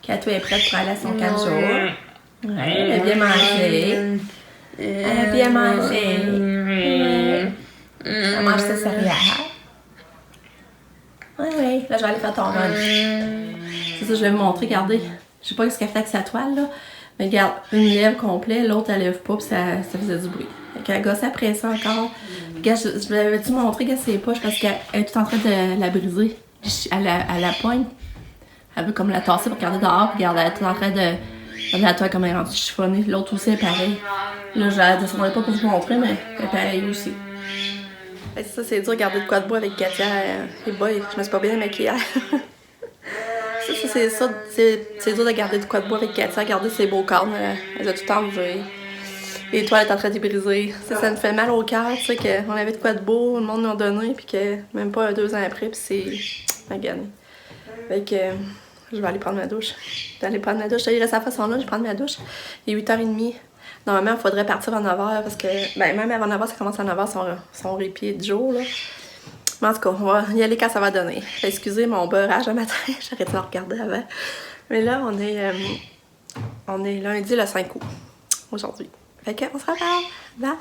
Katou est prête pour aller à son 4 jours. Ouais, elle a bien mangé. Elle a bien mangé. Ouais. Elle mange ses céréales. Oui. Là, je vais aller faire ton run. C'est ça, je vais vous montrer. Regardez. Je sais pas ce qu'elle fait avec sa toile, là. Mais regarde, une lèvre complète, l'autre elle lève pas, puis ça faisait du bruit. Fait qu'elle gosse après ça encore. Regarde, je vais-tu montrer que c'est poche parce qu'elle est tout en train de la briser. Elle la poigne. Elle veut comme la tasser pour regarder dehors, puis regarde, elle est tout en train de. Regarde la toile comme elle est rendue chiffonnée. L'autre aussi est pareil. Là, je la descendrai pas pour vous montrer, mais elle est pareil aussi. Fait que ça, c'est dur de garder de quoi de bois avec Katia. Et boy, je me suis pas bien maquillée. C'est dur de garder de quoi de bois avec Katia, garder ses beaux cornes. Elle a tout enlevé. Les toiles sont en train de briser. Ça me fait mal au cœur, tu sais, qu'on avait de quoi de beau, le monde nous a donné, puis que même pas 2 ans après, puis c'est magané. Fait que je vais aller prendre ma douche. Je vais aller prendre ma douche. Il reste à la façon là, je vais prendre ma douche. Il est 8h30. Normalement, il faudrait partir à 9h parce que, ben, même avant 9h, ça commence à 9h son répit de jour, là. Mais en tout cas, on va y aller quand ça va donner. Excusez mon beurrage le matin, j'arrête de le regarder avant. Mais là, on est lundi le 5 août, aujourd'hui. Fait qu'on se reparle. Bye!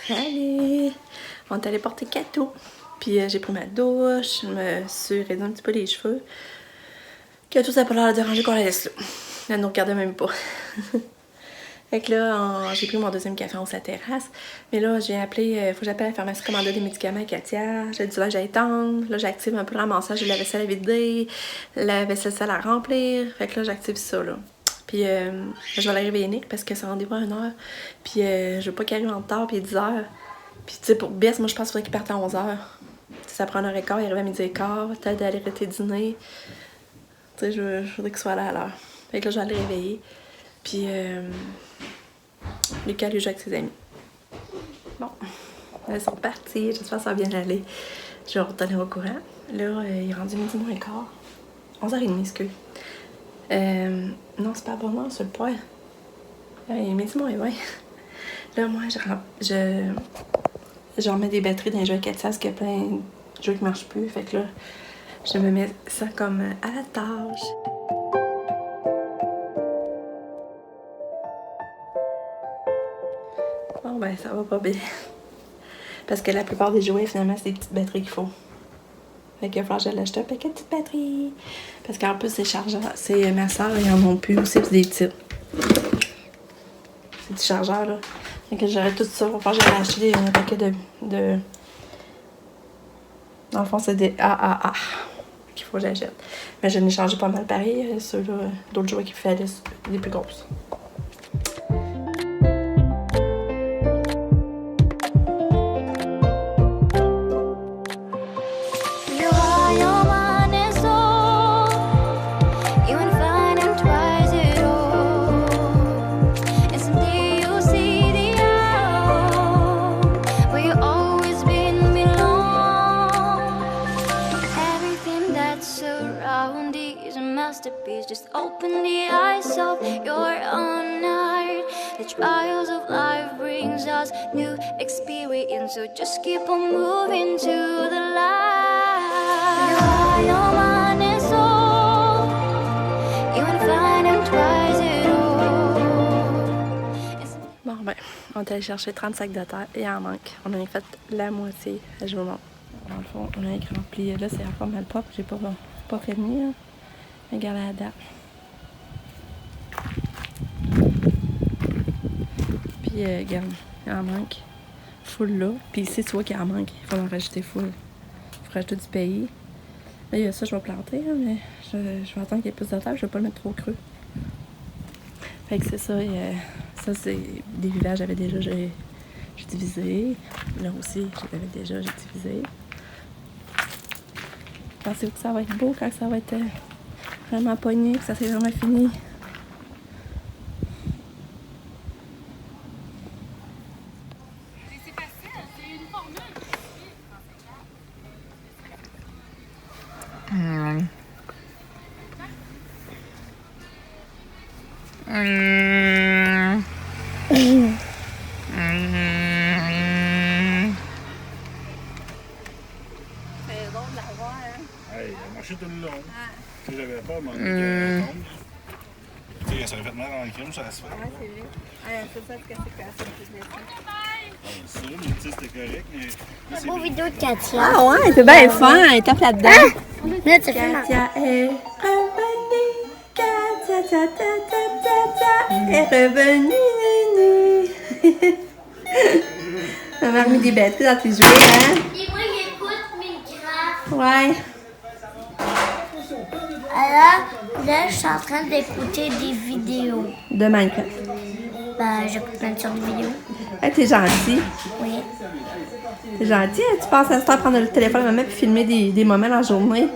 Salut! On est allé porter Katou. Puis j'ai pris ma douche, je me suis raidé un petit peu les cheveux. Katou, ça n'a pas l'air de déranger qu'on la laisse là. Elle nous regardait même pas. Fait que là, j'ai pris mon deuxième café sur la terrasse. Mais là, j'ai appelé, faut que j'appelle la pharmacie commander des médicaments à Katia. J'ai dit là, j'allais tendre. Là, j'active un peu le ramassage de la vaisselle à vider, la vaisselle sale à remplir. Fait que là, j'active ça, là. Puis, je vais aller réveiller Nick parce que c'est rendez-vous à 1h. Puis, je veux pas qu'il arrive en retard, puis 10h. Puis, tu sais, pour Bess, moi, je pense qu'il faudrait qu'il parte à 11h. Ça prend 1h15, il arrive à 12h15, peut-être d'aller arrêter dîner. Tu sais, je voudrais qu'il soit là à l'heure. Fait que là, je vais aller réveiller. Puis, Lucas lui joue avec ses amis. Bon, elles sont parties. J'espère que ça va bien aller. Je vais retenir au courant. Là, il est rendu midi moins quart. 11h30, excuse. Non, c'est pas bon, non, c'est le point. Il est midi moins 20. Là, moi, je remets des batteries dans les jeux à 400 parce qu'il y a plein de jeux qui marchent plus. Fait que là, je me mets ça comme à la tâche. Bon, ben, ça va pas bien. Parce que la plupart des jouets, finalement, c'est des petites batteries qu'il faut. Fait qu'il va falloir que j'aille acheter un paquet de petites batteries. Parce qu'en plus, c'est chargeur. C'est ma soeur, ils en ont plus aussi, c'est des petits. C'est des chargeurs, là. Fait que j'aurais tout ça. Il va falloir que j'aille acheter un paquet de... Dans le fond, c'est des AAA qu'il faut que j'achète. Mais je n'ai changé pas mal pareil. Ceux-là, d'autres jouets qui faisaient des plus grosses. Just open the eyes of your own heart. The trials of life brings us new experience, so just keep on moving to the light. Your mind and soul, you will find them twice it all. Bon ben, on est allé chercher 30 sacs de terre et il en manque. On en a fait la moitié. Je vous montre. Dans le fond, on a rempli. Là, c'est encore mal propre. J'ai pas fait venir. Regarde la date. Puis, regarde, il en manque. Full là. Puis ici, tu vois qu'il en manque. Il faut en rajouter full. Il faut rajouter du pays. Là, il y a ça, je vais planter, hein, mais je vais attendre qu'il y ait plus de terre. Je vais pas le mettre trop creux. Fait que c'est ça. Ça, c'est des villages, j'avais déjà j'ai divisé. Là aussi, j'avais déjà j'ai divisé. Pensez-vous que ça va être beau quand ça va être vraiment pogné, que ça c'est vraiment fini? C'est facile, c'est une formule. C'est drôle de la voir, hein? Hey, elle a marché tout le long. Si j'avais pas, mon ça aurait fait mal dans le crime, ça se fait. Ouais, c'est vrai. C'est ça, c'est quoi ça? C'est sûr, mais tu sais, c'était correct, mais. C'est beau vidéo de Katia. Ah ouais, c'est bien fin, elle tape là-dedans. Là, tu fais ma... Katia est revenue. Katia, ta, ta, ta, ta, ta, est revenue. On a remis des batteries dans tes jouets, hein? Et moi, j'écoute Minecraft. Ouais. Alors, là, je suis en train d'écouter des vidéos. De Minecraft. Ben, j'écoute plein de sortes de vidéos. Hey, t'es gentil. Oui. T'es gentil, hein? Tu penses à ce temps prendre le téléphone maman puis filmer des moments dans la journée.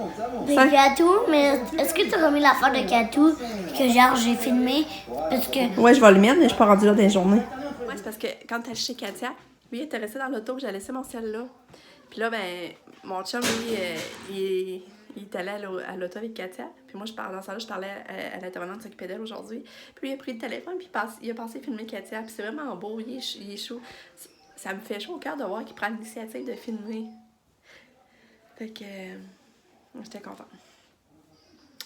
De Ça- Katou, mais est-ce que tu as remis l'affaire de Katou que genre j'ai filmé? Parce que. Ouais, je vais le mettre, mais je suis pas rendue là dans les journées. Ouais, c'est parce que quand t'es chez Katia, lui, il était resté dans l'auto, j'ai laissé mon ciel là. Puis là, ben, mon chum, lui, il est allé à l'auto avec Katia. Puis moi, dans ça, je parlais à l'intervenante qui s'occupait d'elle aujourd'hui. Puis lui, il a pris le téléphone, puis il a passé filmer Katia. Puis c'est vraiment beau, il est chou. Ça me fait chaud au cœur de voir qu'il prend l'initiative de filmer. Fait que j'étais contente.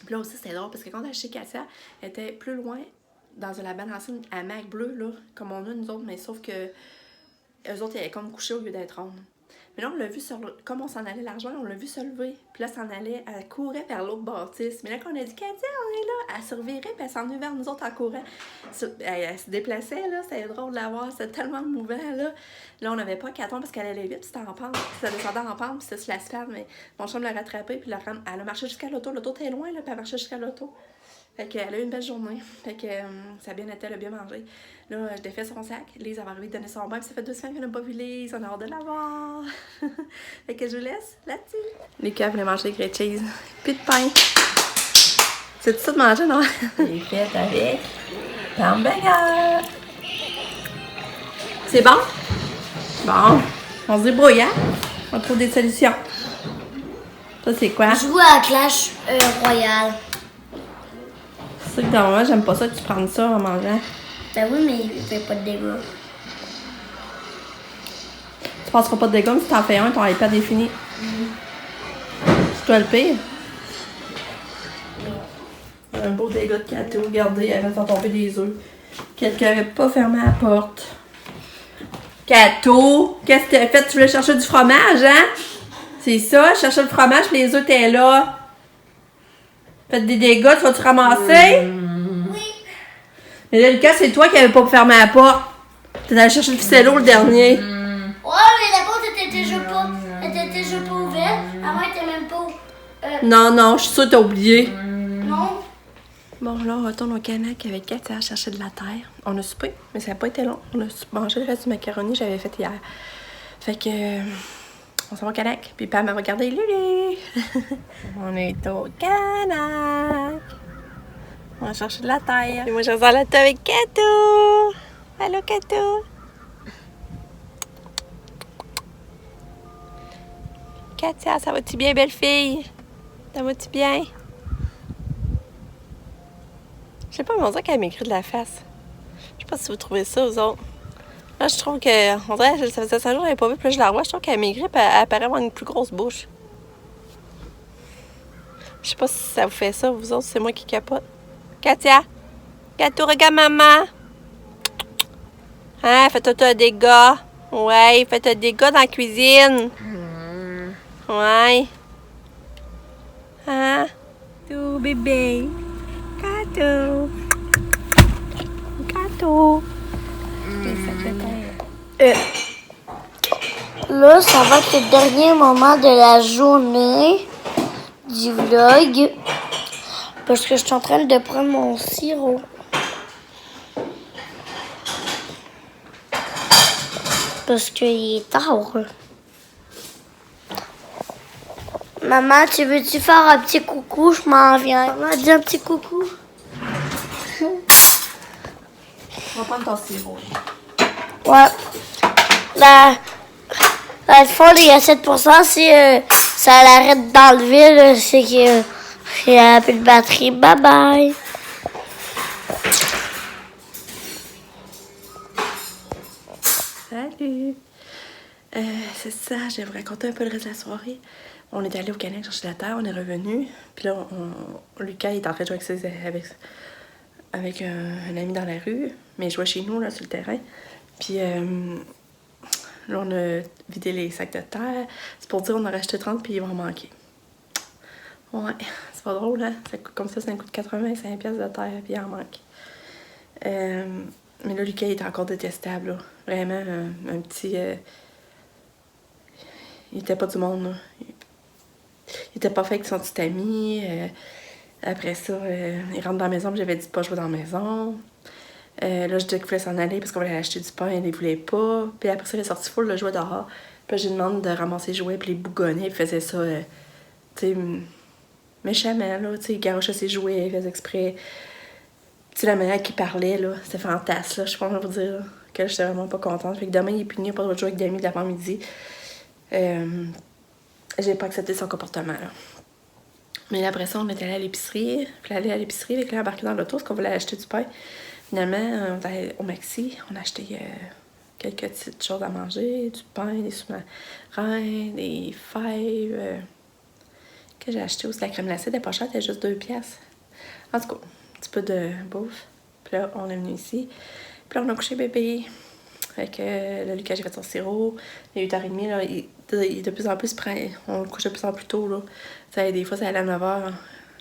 Puis là aussi, c'était drôle parce que quand on a chez Katia, elle était plus loin dans une labane racine à Mac bleu, là, comme on a nous autres, mais sauf que eux autres, ils avaient comme couché au lieu d'être rondes. Mais là, on l'a vu comme on s'en allait la rejoindre, on l'a vu se lever. Puis là, s'en allait, elle courait vers l'autre bâtisse. Mais là, quand on a dit Katia, on est là, elle se revirait, puis elle s'en venait vers nous autres en courant. Elle se déplaçait, là, c'était drôle de la voir, c'était tellement mouvant, là. Là, on n'avait pas qu'à tomber parce qu'elle allait vite, puis c'était en pente, puis ça descendait en pente, puis c'était sur l'asphalte. Mais mon chum l'a rattrapé, puis elle a marché jusqu'à l'auto. L'auto était loin, là, puis elle marchait jusqu'à l'auto. Fait qu'elle a eu une belle journée. Fait que ça a bien été, elle a bien mangé. Là, je l'ai fait son sac. Lise avait envie de donner son bain. Puis ça fait 2 semaines qu'on n'a pas vu Lise. On a hâte de la voir. Fait que je vous laisse là-dessus. Les gars voulaient manger des grilled cheese. Puis de pain. C'est tout ça de manger, non? C'est fait avec hamburger. C'est bon? Bon. On se débrouille, hein? On trouve des solutions. Ça, c'est quoi? Jouer à Clash Royale. C'est sûr que dans le moment, j'aime pas ça que tu prennes ça en mangeant. Ben oui, mais il fait pas de dégâts. Tu passeras pas de dégâts, mais si t'en fais un, ton iPad est fini. C'est toi le pire. Un beau dégât de Kato, regardez, elle va faire tomber des œufs. Quelqu'un avait pas fermé la porte. Kato, qu'est-ce que t'as fait? Tu voulais chercher du fromage, hein? C'est ça, je cherchais le fromage, puis les œufs étaient là. Faites des dégâts, tu vas-tu ramasser? Oui. Mais là, Lucas, c'est toi qui avais pas fermé la porte. T'es allé chercher le ficello le dernier. Ouais, mais la porte était déjà pas ouverte. Avant, elle était même pas. Non, je suis sûre que t'as oublié. Non. Bon, là, on retourne au Canac avec Katia à chercher de la terre. On a soupé, mais ça n'a pas été long. On a mangé le reste du macaroni que j'avais fait hier. Fait que... on s'en va au Canac. Puis Pam m'a regardé. Lulu! On est au Canac. On va chercher de la terre. Et moi, je reste dans la terre avec Kato. Allô, Kato? Katia, ça va-tu bien, belle fille? Ça va-tu bien? Je sais pas, mais on dirait qu'elle m'écrit de la face. Je sais pas si vous trouvez ça, vous autres. Là, je trouve que... on dirait que ça faisait 5 jours que je l'avais pas vue, puis là, je la revois. Je trouve qu'elle maigrit, puis elle paraît avoir une plus grosse bouche. Je sais pas si ça vous fait ça, vous autres, c'est moi qui capote. Katia! Kato, regarde maman! Hein, fais-toi des gars. Ouais, fais-toi des gars dans la cuisine. Ouais. Hein? Tout bébé. Kato. Kato. Là, ça va être le dernier moment de la journée du vlog. Parce que je suis en train de prendre mon sirop. Parce qu'il est tard. Maman, tu veux-tu faire un petit coucou? Je m'en viens. Maman, dis un petit coucou. On va prendre ton sirop. Ouais. La folle, il y a 7%. Si ça l'arrête d'enlever, là, c'est qu'il n'y a plus de batterie. Bye bye. Salut! C'est ça, je vais vous raconter un peu le reste de la soirée. On est allé au Canac chercher de la terre, on est revenu. Puis là, Lucas il est en train de jouer avec avec un ami dans la rue, mais je jouais chez nous, là, sur le terrain. Puis là, on a vidé les sacs de terre. C'est pour dire qu'on a racheté 30 puis il va en manquer. Ouais, c'est pas drôle, hein? Comme ça coûte 85 pièces de terre puis il en manque. Mais là, Lucas, il est encore détestable, là. Vraiment, un petit... il était pas du monde, là. Il était pas fait avec son petit ami. Après ça, il rentre dans la maison, puis j'avais dit pas jouer dans la maison. Là, je disais qu'il voulait s'en aller parce qu'on voulait acheter du pain, il voulait pas. Puis après ça, il est sorti full le jouet dehors. Puis là, j'ai demandé de ramasser les jouets, puis les bougonner. Il faisait ça, tu sais, méchamment, là. Tu sais, il garochait ses jouets, il faisait exprès. Tu sais, la manière qu'il parlait, là, c'était fantastique, là. Je sais pas comment vous dire, là, que j'étais vraiment pas contente. Fait que demain, il est puni, pas de jouer avec d'amis de l'avant-midi. J'ai pas accepté son comportement, là. Mais là, après ça, on est allé à l'épicerie. Puis aller à l'épicerie, avec là, embarqué dans l'auto, parce qu'on voulait acheter du pain. Finalement, on est allé au Maxi, on a acheté quelques petites choses à manger, du pain, des sous-marins, des fèves. Que j'ai acheté aussi, la crème glacée, elle n'est pas chère, elle est juste 2 piastres. En tout cas, un petit peu de bouffe. Puis là, on est venu ici. Puis là, on a couché bébé. Fait que là, Lucas, j'ai fait son sirop. Il est 8h30, là, il de plus en plus prêt. On le couche de plus en plus tôt, là. Ça, des fois, ça allait à 9h,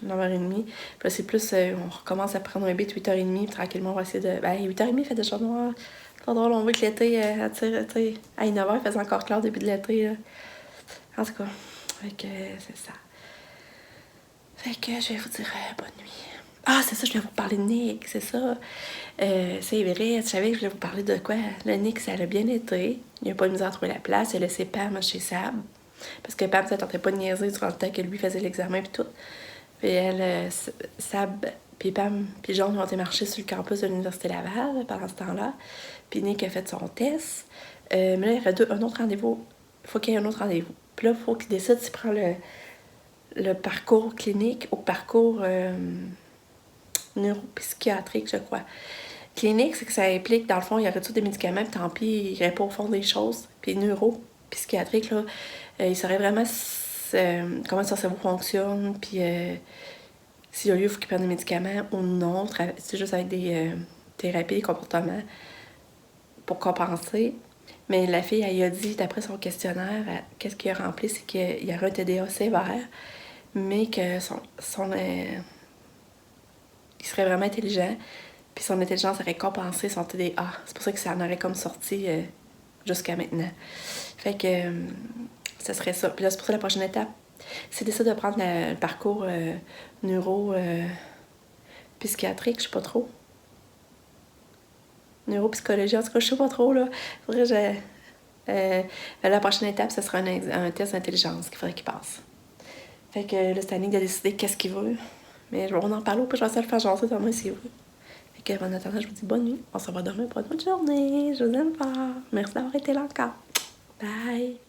9h30. Puis là, c'est plus, on recommence à prendre un bébé de 8h30, puis tranquillement, on va essayer de... Ben, 8h30, il fait déjà noir. C'est pas drôle, on veut que l'été attire, tu sais. À 9h, il faisait encore clair au début de l'été, là. En tout cas, fait que c'est ça. Fait que je vais vous dire bonne nuit. Ah, c'est ça, je voulais vous parler de Nick, c'est ça. C'est vrai, je savais que je voulais vous parler de quoi. Le Nick, ça a bien été. Il a pas de misère à trouver la place. Il a laissé Pam chez Sab. Parce que Pam, ça tentait pas de niaiser durant le temps que lui faisait l'examen et tout. Puis elle, Sab, puis Pam, puis John ont été marcher sur le campus de l'Université Laval pendant ce temps-là. Puis Nick a fait son test. Mais là, il y aurait un autre rendez-vous. Il faut qu'il y ait un autre rendez-vous. Puis là, il faut qu'il décide s'il prend le parcours clinique ou parcours neuropsychiatrique, je crois. Clinique, c'est que ça implique, dans le fond, il y aurait tous des médicaments, puis tant pis, il irait pas au fond des choses. Puis neuropsychiatrique, là, il saurait vraiment comment son cerveau fonctionne, puis s'il y a lieu, il faut qu'il prenne des médicaments ou non. C'est juste avec des thérapies, des comportements pour compenser. Mais la fille, elle a dit, d'après son questionnaire, qu'est-ce qu'il a rempli, c'est qu'il y aurait un TDA sévère, mais que il serait vraiment intelligent, puis son intelligence aurait compensé son TDA. C'est pour ça que ça en aurait comme sorti jusqu'à maintenant. Fait que ce serait ça. Puis là, c'est pour ça la prochaine étape, c'est d'essayer de prendre le parcours psychiatrique, je sais pas trop. Neuropsychologie, en tout cas, je sais pas trop, là. Faudrait que la prochaine étape, ce sera un test d'intelligence qu'il faudrait qu'il passe. Fait que là, c'est à Nick de décider qu'est-ce qu'il veut. Mais on en parle, puis je vais essayer de le faire jaser demain s'il veut. Fait que, en attendant, je vous dis bonne nuit. On se revoit demain pour une autre journée. Je vous aime fort. Merci d'avoir été là encore. Bye!